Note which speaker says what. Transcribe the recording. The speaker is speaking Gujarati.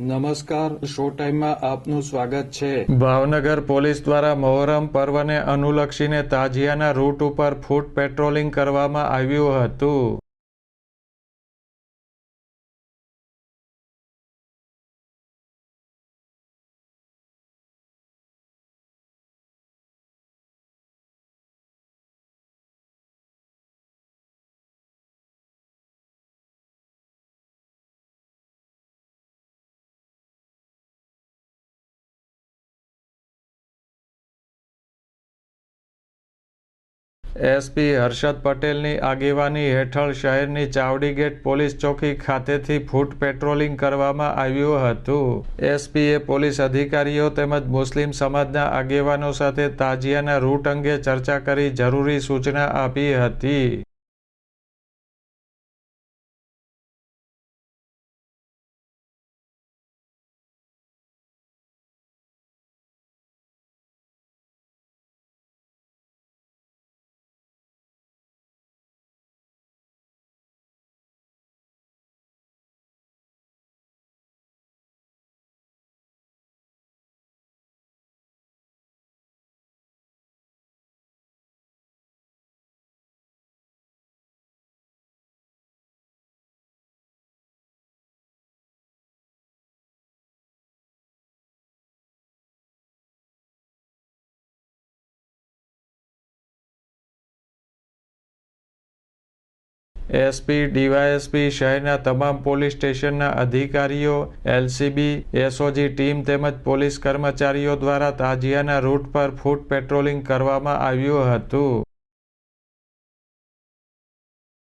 Speaker 1: નમસ્કાર, શો ટાઈમમાં આપનું સ્વાગત છે।
Speaker 2: ભાવનગર પોલીસ દ્વારા મોહરમ પર્વને અનુલક્ષીને તાજિયાના રૂટ ઉપર ફૂટ પેટ્રોલિંગ કરવામાં આવ્યું હતું। એસપી હર્ષદ પટેલની આગેવાની હેઠળ શહેરની ચાવડી ગેટ પોલીસ ચોકી ખાતેથી ફૂટ પેટ્રોલિંગ કરવામાં આવ્યું હતું। એસપીએ પોલીસ અધિકારીઓ તેમજ મુસ્લિમ સમાજના આગેવાનો સાથે તાજિયાના રૂટ અંગે ચર્ચા કરી જરૂરી સૂચના આપી હતી। એસપી, ડીવાયએસપી, શહેરના તમામ પોલીસ સ્ટેશનના અધિકારીઓ, એલસીબી, એસઓજી ટીમ તેમજ પોલીસ કર્મચારીઓ દ્વારા તાજિયાના રૂટ પર ફૂટ પેટ્રોલિંગ કરવામાં આવ્યું હતું।